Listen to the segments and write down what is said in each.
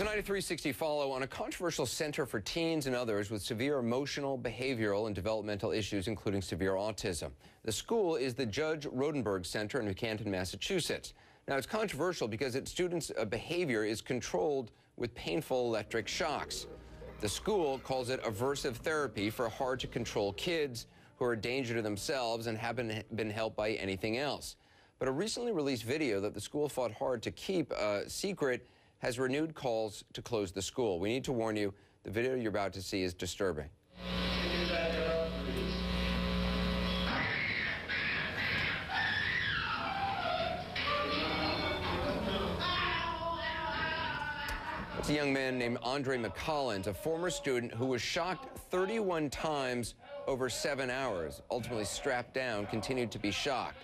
Tonight at 360 Follow on a controversial center for teens and others with severe emotional, behavioral, and developmental issues, including severe autism. The school is the Judge Rotenberg Center in Canton, Massachusetts. Now, it's controversial because its students' behavior is controlled with painful electric shocks. The school calls it aversive therapy for hard-to-control kids who are a danger to themselves and haven't been helped by anything else. But a recently released video that the school fought hard to keep secret has renewed calls to close the school. We need to warn you, the video you're about to see is disturbing. It's a young man named Andre McCollins, a former student who was shocked 31 times over 7 hours, ultimately strapped down, continued to be shocked.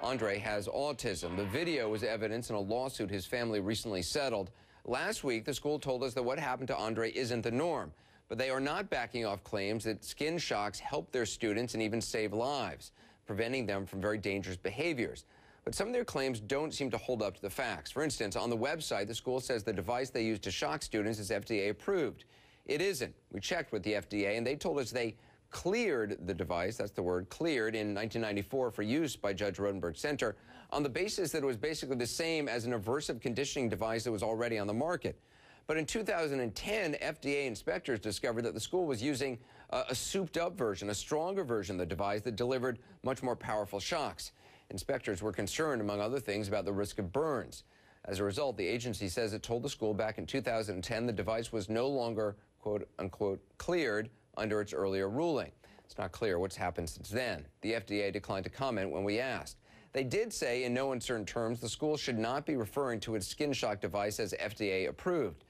Andre has autism. The video was evidence in a lawsuit his family recently settled. Last week, the school told us that what happened to Andre isn't the norm, but they are not backing off claims that skin shocks help their students and even save lives, preventing them from very dangerous behaviors. But some of their claims don't seem to hold up to the facts. For instance, on the website, the school says the device they use to shock students is FDA approved. It isn't. We checked with the FDA, and they told us they cleared the device, that's the word, cleared, in 1994 for use by Judge Rotenberg Center on the basis that it was basically the same as an aversive conditioning device that was already on the market. But in 2010, FDA inspectors discovered that the school was using a souped-up version, a stronger version of the device that delivered much more powerful shocks. Inspectors were concerned, among other things, about the risk of burns. As a result, the agency says it told the school back in 2010 the device was no longer, quote-unquote, cleared under its earlier ruling. It's not clear what's happened since then. The FDA declined to comment when we asked. They did say in no uncertain terms the school should not be referring to its skin shock device as FDA approved.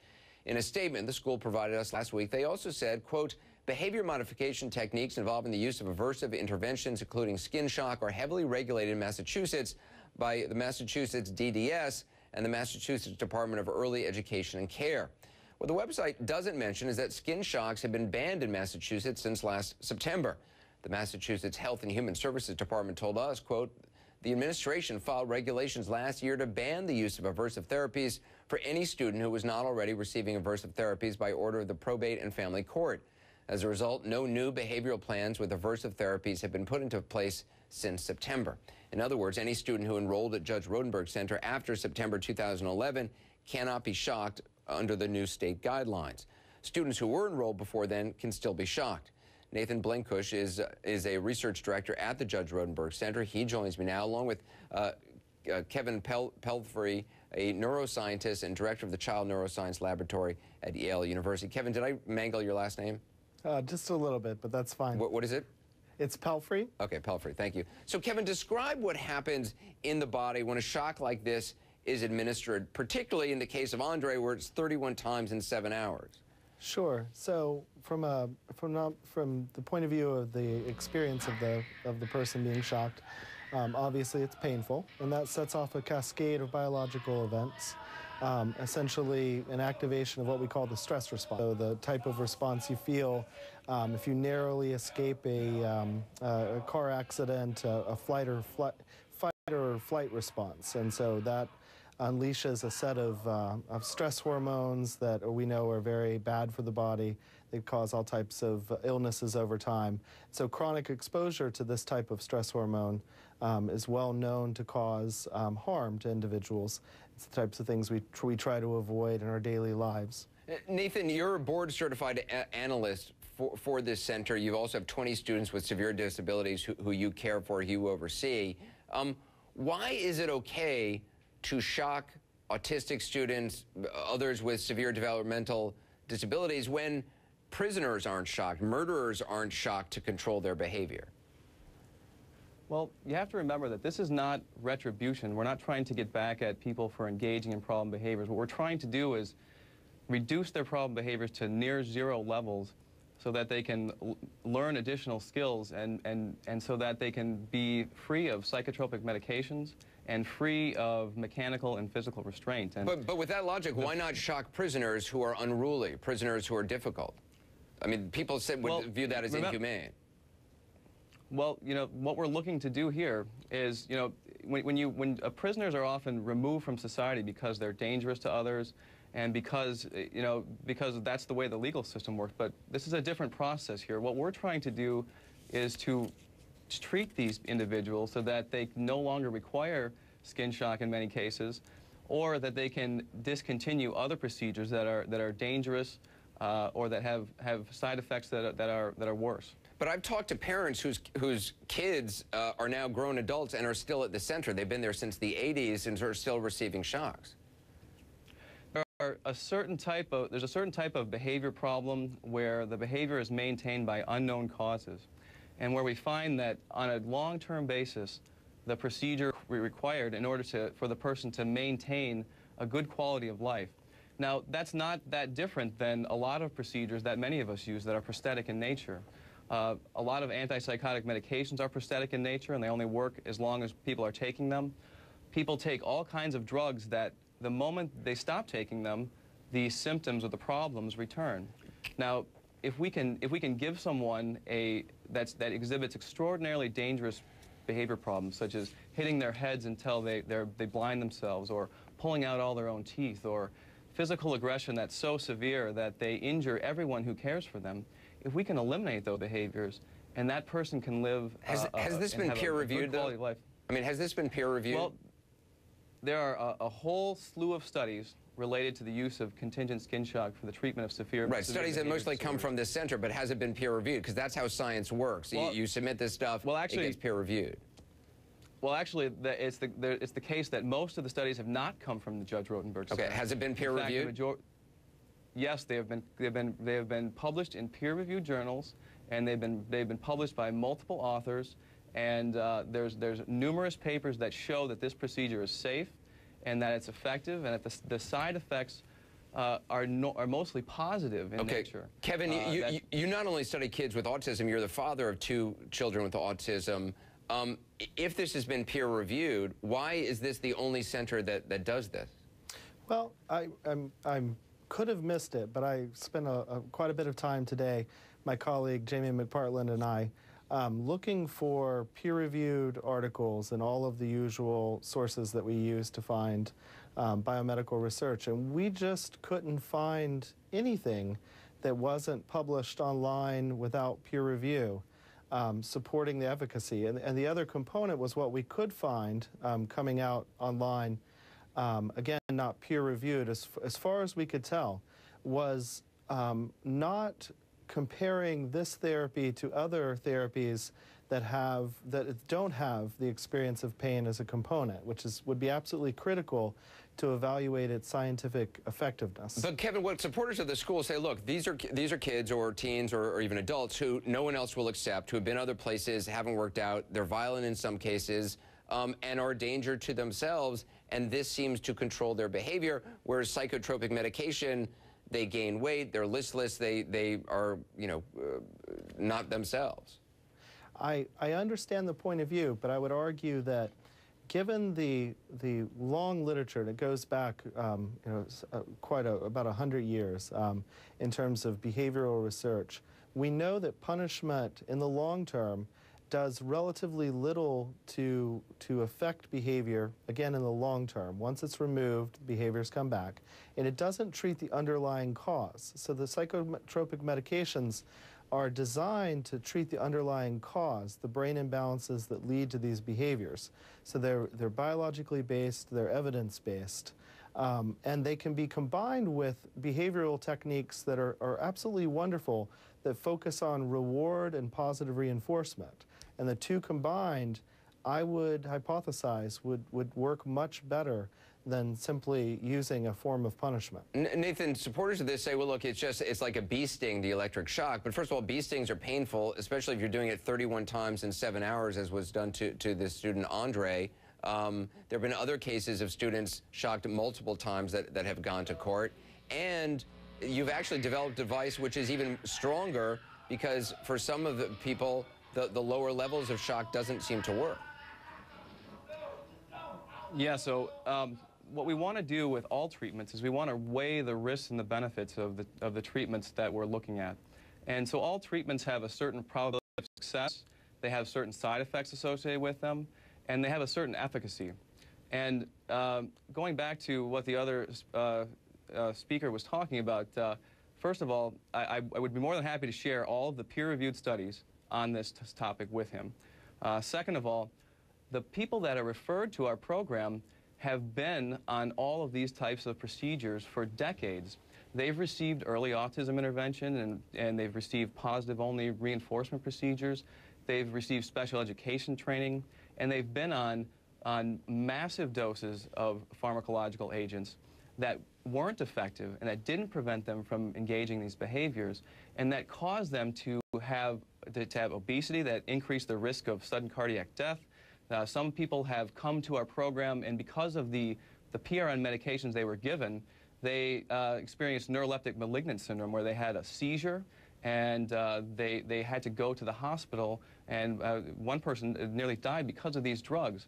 In a statement the school provided us last week, they also said, quote, behavior modification techniques involving the use of aversive interventions, including skin shock, are heavily regulated in Massachusetts by the Massachusetts DDS and the Massachusetts Department of Early Education and Care. What the website doesn't mention is that skin shocks have been banned in Massachusetts since last September. The Massachusetts Health and Human Services Department told us, quote, the administration filed regulations last year to ban the use of aversive therapies for any student who was not already receiving aversive therapies by order of the Probate and Family Court. As a result, no new behavioral plans with aversive therapies have been put into place since September. In other words, any student who enrolled at Judge Rotenberg Center after September 2011 cannot be shocked under the new state guidelines. Students who were enrolled before then can still be shocked. Nathan Blenkush is a research director at the Judge Rotenberg Center. He joins me now, along with Kevin Pelfrey, a neuroscientist and director of the Child Neuroscience Laboratory at Yale University. Kevin, did I mangle your last name? Just a little bit, but that's fine. What is it? It's Pelfrey. Okay, Pelfrey, thank you. So, Kevin, describe what happens in the body when a shock like this is administered, particularly in the case of Andre, where it's 31 times in 7 hours. Sure. So, from the point of view of the experience of the person being shocked, obviously it's painful, and that sets off a cascade of biological events. Essentially an activation of what we call the stress response. So the type of response you feel if you narrowly escape a car accident, a fight or flight response. And so that unleashes a set of stress hormones that we know are very bad for the body. They cause all types of illnesses over time. So chronic exposure to this type of stress hormone is well known to cause harm to individuals. It's the types of things we try to avoid in our daily lives. Nathan, you're a board-certified analyst for this center. You also have 20 students with severe disabilities who you care for, you oversee. Why is it okay to shock autistic students, others with severe developmental disabilities, when prisoners aren't shocked, murderers aren't shocked to control their behavior? Well, you have to remember that this is not retribution. We're not trying to get back at people for engaging in problem behaviors. What we're trying to do is reduce their problem behaviors to near zero levels so that they can learn additional skills and so that they can be free of psychotropic medications and free of mechanical and physical restraint. But with that logic, why not shock prisoners who are unruly, prisoners who are difficult? I mean, people would view that as inhumane. Well, you know, what we're looking to do here is, you know, when prisoners are often removed from society because they're dangerous to others and because because that's the way the legal system works. But this is a different process here. What we're trying to do is to treat these individuals so that they no longer require skin shock in many cases, or that they can discontinue other procedures that are dangerous or that have side effects that are worse. But I've talked to parents whose kids are now grown adults and are still at the center. They've been there since the 80s and are still receiving shocks. There's a certain type of behavior problem where the behavior is maintained by unknown causes, and where we find that on a long-term basis, the procedure required in order for the person to maintain a good quality of life. Now, that's not that different than a lot of procedures that many of us use that are prosthetic in nature. A lot of antipsychotic medications are prosthetic in nature, and they only work as long as people are taking them. People take all kinds of drugs that the moment they stop taking them, the symptoms or the problems return. Now, if we can give someone that exhibits extraordinarily dangerous behavior problems, such as hitting their heads until they blind themselves, or pulling out all their own teeth, or physical aggression that's so severe that they injure everyone who cares for them, if we can eliminate those behaviors and that person can live has this been peer reviewed, though? Life. I mean, has this been peer reviewed? Well, there are a whole slew of studies related to the use of contingent skin shock for the treatment of severe Studies that mostly come from this center, but has it been peer reviewed? Because that's how science works. Well, you submit this stuff, it gets peer reviewed. Well, actually, it's the case that most of the studies have not come from the Judge Rotenberg Center. Okay, has it been peer reviewed? Yes, they have been published in peer-reviewed journals, and they've been published by multiple authors. And there's numerous papers that show that this procedure is safe, and that it's effective, and that the side effects are mostly positive in nature. Kevin, you not only study kids with autism, you're the father of 2 children with autism. If this has been peer reviewed, why is this the only center that does this? Well, I could have missed it, but I spent quite a bit of time today, my colleague Jamie McPartland and I, looking for peer-reviewed articles and all of the usual sources that we use to find biomedical research, and we just couldn't find anything that wasn't published online without peer review supporting the efficacy. And the other component was what we could find coming out online, again, not peer-reviewed, as far as we could tell, was not comparing this therapy to other therapies that don't have the experience of pain as a component, which would be absolutely critical to evaluate its scientific effectiveness. But Kevin, what supporters of the school say, look, these are kids or teens or even adults who no one else will accept, who have been other places, haven't worked out, they're violent in some cases, and are a danger to themselves, and this seems to control their behavior, whereas psychotropic medication, they gain weight, they're listless, they are, not themselves. I understand the point of view, but I would argue that given the long literature that goes back about 100 years in terms of behavioral research, we know that punishment in the long term does relatively little to affect behavior, again, in the long term. Once it's removed, behaviors come back. And it doesn't treat the underlying cause. So the psychotropic medications are designed to treat the underlying cause, the brain imbalances that lead to these behaviors. So they're biologically based, they're evidence-based. And they can be combined with behavioral techniques that are absolutely wonderful, that focus on reward and positive reinforcement. And the two combined, I would hypothesize, would work much better than simply using a form of punishment. Nathan, supporters of this say, well, look, it's like a bee sting, the electric shock. But first of all, bee stings are painful, especially if you're doing it 31 times in 7 hours, as was done to this student, Andre. There have been other cases of students shocked multiple times that have gone to court. And you've actually developed a device which is even stronger, because for some of the people, the lower levels of shock doesn't seem to work. Yeah, so what we want to do with all treatments is we want to weigh the risks and the benefits of the treatments that we're looking at. And so all treatments have a certain probability of success, they have certain side effects associated with them, and they have a certain efficacy. And going back to what the other speaker was talking about, first of all, I would be more than happy to share all of the peer-reviewed studies on this topic with him. Second of all, the people that are referred to our program have been on all of these types of procedures for decades. They've received early autism intervention, and they've received positive-only reinforcement procedures. They've received special education training, and they've been on massive doses of pharmacological agents that weren't effective and that didn't prevent them from engaging these behaviors, and that caused them to have obesity, that increased the risk of sudden cardiac death. Some people have come to our program, and because of the PRN medications they were given, they experienced neuroleptic malignant syndrome, where they had a seizure, and they had to go to the hospital, and one person nearly died because of these drugs.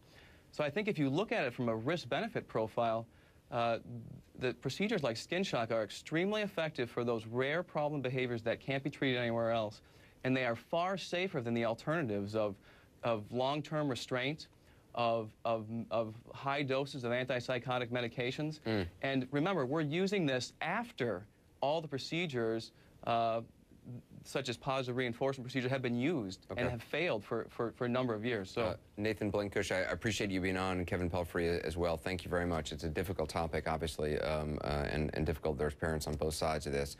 So I think if you look at it from a risk-benefit profile, the procedures like skin shock are extremely effective for those rare problem behaviors that can't be treated anywhere else, and they are far safer than the alternatives of long-term restraint, of high doses of antipsychotic medications. And remember, we're using this after all the procedures such as positive reinforcement procedures have been used and have failed for a number of years. So Nathan Blinkush, I appreciate you being on, and Kevin Pelfrey as well. Thank you very much. It's a difficult topic, obviously, and difficult. There's parents on both sides of this.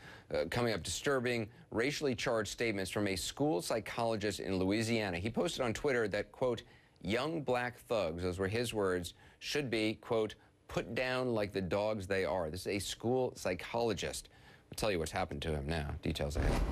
Coming up, disturbing, racially charged statements from a school psychologist in Louisiana. He posted on Twitter that, quote, young black thugs, those were his words, should be, quote, put down like the dogs they are. This is a school psychologist. I'll tell you what's happened to him now. Details ahead.